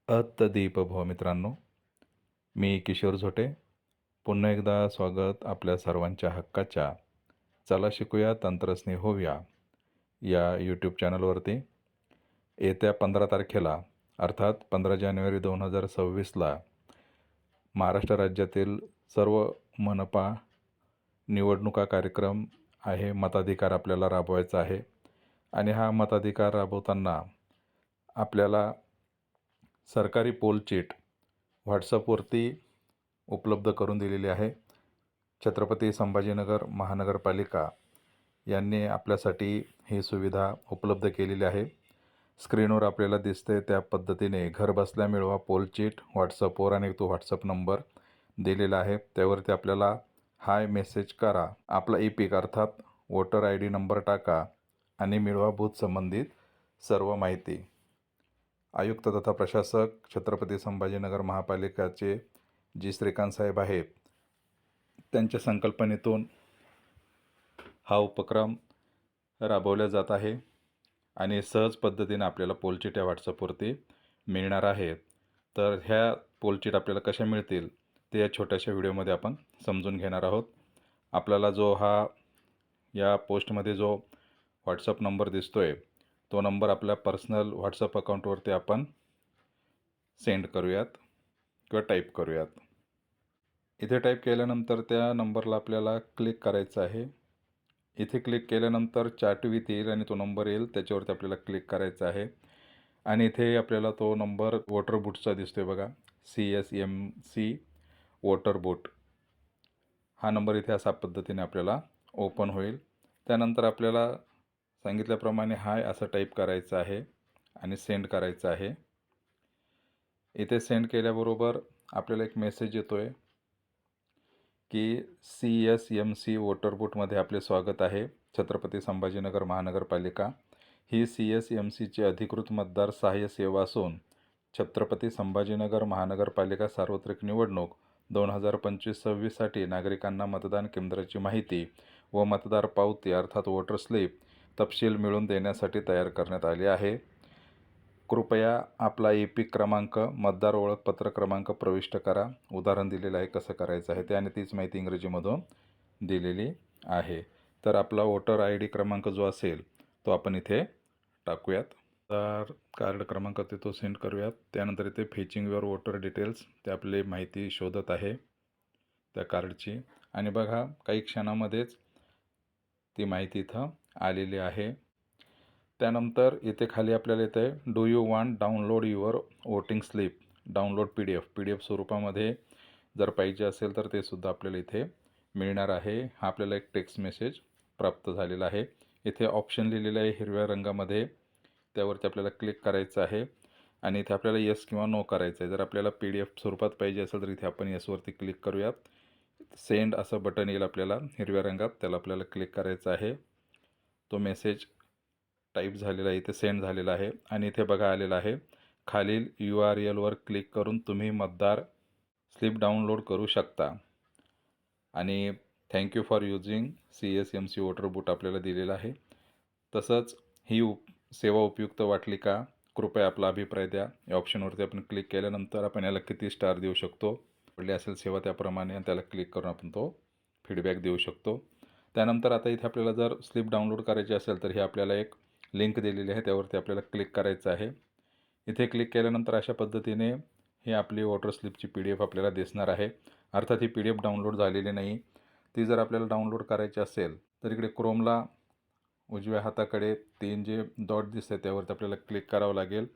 दीप भव मित्रांनो, मी किशोर झोटे. पुन्हा एकदा स्वागत आपल्या सर्वांच्या हक्काच्या चला शिकूया तंत्रस्नेही होऊया या यूट्यूब चॅनलवरती. येत्या 15 तारखेला अर्थात 15 जानेवारी 2026ला महाराष्ट्र राज्यातील सर्व मनपा निवडणुका कार्यक्रम आहे. मताधिकार आपल्याला राबवायचा आहे आणि हा मताधिकार राबवताना आपल्याला सरकारी पोल चीट व्हॉट्सअपवरती उपलब्ध करून दिलेली आहे. छत्रपती संभाजीनगर महानगरपालिका यांनी आपल्यासाठी ही सुविधा उपलब्ध केलेली आहे. स्क्रीनवर आपल्याला दिसते त्या पद्धतीने घरबसल्या मिळवा पोल चीट व्हॉट्सअपवर आणि तो व्हॉट्सअप नंबर दिलेला आहे. त्यावरती आपल्याला हाय मेसेज करा, आपला ई-पिक अर्थात वोटर ID नंबर टाका आणि मिळवा बूथ संबंधित सर्व माहिती. आयुक्त तथा प्रशासक छत्रपती संभाजीनगर महापालिकेचे जी श्रीकांत साहेब आहेत, त्यांच्या संकल्पनेतून हा उपक्रम राबवला जात आहे आणि सहज पद्धतीने आपल्याला पोलचीट या व्हॉट्सअपवरती मिळणार आहे. तर ह्या पोलचीट आपल्याला कशा मिळतील ते या छोट्याशा व्हिडिओमध्ये आपण समजून घेणार आहोत. आपल्याला जो या पोस्टमध्ये जो व्हॉट्सअप नंबर दिसतोय, तो नंबर आपल्या पर्सनल व्हॉट्सअप अकाउंटवरती आपण सेंड करूयात किंवा टाईप करूयात. इथे टाईप केल्यानंतर त्या नंबरला आपल्याला क्लिक करायचं आहे. इथे क्लिक केल्यानंतर चॅट विथ येईल आणि तो नंबर येईल, त्याच्यावरती आपल्याला क्लिक करायचं आहे आणि इथे आपल्याला तो नंबर वोटर बूटचा दिसतोय बघा, CSMC वोटर बूट हा नंबर इथे अशा पद्धतीने आपल्याला ओपन होईल. त्यानंतर आपल्याला सांगितल्याप्रमाणे हाय असं टाईप करायचं आहे आणि सेंड करायचं आहे. इथे सेंड केल्याबरोबर आपल्याला एक मेसेज येतोय की CSMC वोटर बूटमध्ये आपले स्वागत आहे. छत्रपती संभाजीनगर महानगरपालिका ही CSMCची अधिकृत मतदार सहाय्य सेवा असून छत्रपती संभाजीनगर महानगरपालिका सार्वत्रिक निवडणूक 2025-26साठी नागरिकांना मतदान केंद्राची माहिती व मतदार पावती अर्थात वोटर स्लिप तपशील मिळवून देण्यासाठी तयार करण्यात आले आहे. कृपया आपला ई-पिक क्रमांक, मतदार ओळखपत्र क्रमांक प्रविष्ट करा. उदाहरण दिलेलं आहे कसं करायचं आहे ते आणि तीच माहिती इंग्रजीमधून दिलेली आहे. तर आपला वोटर ID क्रमांक जो असेल तो आपण इथे टाकूयात. तर कार्ड क्रमांक ते तो सेंड करूयात. त्यानंतर इथे फेचिंग युअर वोटर डिटेल्स ते आपली माहिती शोधत आहे त्या कार्डची आणि बघा काही क्षणामध्येच ती माहिती इथं आलेली आहे. त्यानंतर इथे खाली आपल्याला येते do you want download your voting slip download PDF स्वरूपामध्ये जर पाहिजे असेल तर ते सुद्धा आपल्याला इथे मिळणार आहे. हा आपल्याला एक टेक्स्ट मेसेज प्राप्त झालेला आहे. इथे ऑप्शन लिहिलेलं आहे हिरव्या रंगामध्ये, त्यावरती आपल्याला क्लिक करायचं आहे आणि इथे आपल्याला येस किंवा नो करायचं आहे. जर आपल्याला PDF स्वरूपात पाहिजे असेल तर इथे आपण येसवरती क्लिक करूयात. सेंड असं बटन येईल आपल्याला हिरव्या रंगात, त्याला आपल्याला क्लिक करायचं आहे. तो मेसेज टाईप झालेला आहे, इथे सेंड झालेला आहे आणि इथे बघा आलेला आहे खालील URLवर क्लिक करून तुम्ही मतदार स्लिप डाउनलोड करू शकता आणि thank you for using CSMC voter booth आपल्याला दिलेला आहे. तसंच ही सेवा उपयुक्त वाटली का, कृपया आपला अभिप्राय द्या. या ऑप्शनवरती आपण क्लिक केल्यानंतर आपण याला किती स्टार देऊ शकतो, आवडली असेल सेवा त्याप्रमाणे त्याला क्लिक करून आपण तो फीडबॅक देऊ शकतो. त्यानंतर आता इथे आपल्याला जर स्लिप डाउनलोड करायची असेल तर हे आपल्याला एक लिंक दिलेली आहे, त्यावरती आपल्याला क्लिक करायचं आहे. इथे क्लिक केल्यानंतर अशा पद्धतीने ही आपली वोटर स्लिपची PDF आपल्याला दिसणार आहे. अर्थात ही PDF डाउनलोड झालेली नाही. ती जर आपल्याला डाउनलोड करायची असेल तर इकडे क्रोमला उजव्या हाताकडे 3 जे डॉट दिसते त्यावरती आपल्याला क्लिक करावं लागेल.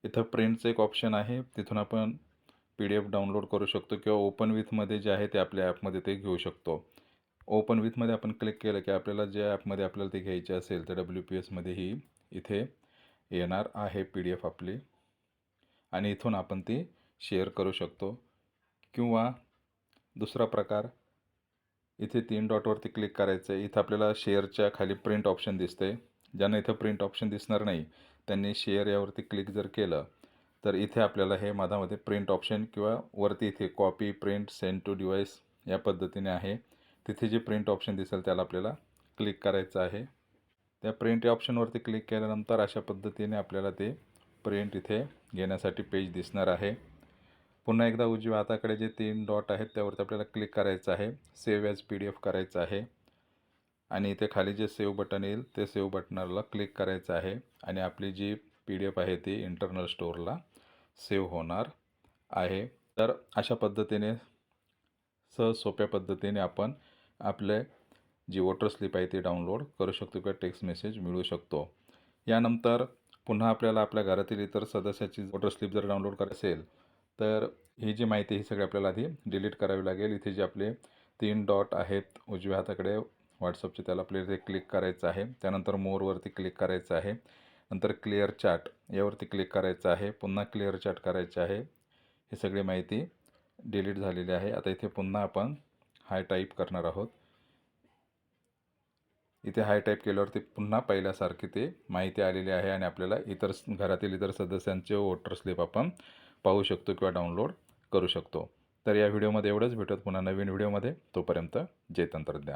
इथं प्रिंटचं एक ऑप्शन आहे, तिथून आपण PDF डाउनलोड करू शकतो किंवा ओपन विथमध्ये जे आहे ते आपल्या ॲपमध्ये ते घेऊ शकतो. ओपन विथमध्ये आपण क्लिक केलं की आपल्याला ज्या ॲपमध्ये आपल्याला ते घ्यायचे असेल तर WPSमध्येही इथे येणार आहे PDF आपली आणि इथून आपण ती शेअर करू शकतो. किंवा दुसरा प्रकार, इथे 3 डॉटवरती क्लिक करायचं आहे. इथं आपल्याला शेअरच्या खाली प्रिंट ऑप्शन दिसते. ज्यांना इथं प्रिंट ऑप्शन दिसणार नाही त्यांनी शेअर यावरती क्लिक जर केलं तर इथे आपल्याला हे मधामध्ये प्रिंट ऑप्शन किंवा वरती इथे copy, print, send to device या पद्धतीने आहे. तिथे जे प्रिंट ऑप्शन दिसेल त्याला आपल्याला क्लिक करायचं आहे. त्या प्रिंट या ऑप्शनवरती क्लिक केल्यानंतर अशा पद्धतीने आपल्याला ते प्रिंट इथे घेण्यासाठी पेज दिसणार आहे. पुन्हा एकदा उजव्या हाताकडे जे 3 डॉट आहेत त्यावरती आपल्याला क्लिक करायचं आहे. सेव्ह ॲज PDF करायचं आहे आणि इथे खाली जे सेव्ह बटन येईल ते सेव्ह बटनाला क्लिक करायचं आहे आणि आपली जी PDF आहे ती इंटरनल स्टोअरला सेव्ह होणार आहे. तर अशा पद्धतीने सहज सोप्या पद्धतीने आपण आपले जी वोटर स्लिप आहे ती डाउनलोड करू शकतो किंवा टेक्स्ट मेसेज मिळवू शकतो. यानंतर पुन्हा आपल्याला आपल्या घरातील इतर सदस्याची वोटर स्लिप जर डाउनलोड करायची असेल तर ही जी माहिती ही सगळी आपल्याला आधी डिलीट करावी लागेल. इथे जे आपले 3 डॉट आहेत उजव्या हाताकडे WhatsAppचे त्याला आपल्याला इथे क्लिक करायचं आहे. त्यानंतर मोरवरती क्लिक करायचं आहे. नंतर क्लिअर चॅट यावरती क्लिक करायचं आहे. पुन्हा क्लिअर चॅट करायचे आहे. ही सगळी माहिती डिलीट झालेली आहे. आता इथे पुन्हा आपण हाय टाईप करणार आहोत. इथे हाय टाईप केल्यावरती पुन्हा पहिल्यासारखी ते माहिती आलेली आहे आणि आपल्याला घरातील इतर सदस्यांचे वोटर स्लिप आपण पाहू शकतो किंवा डाउनलोड करू शकतो. तर या व्हिडिओमध्ये एवढंच. भेटूयात पुन्हा नवीन व्हिडिओमध्ये. तोपर्यंत जय तंत्रज्ञान.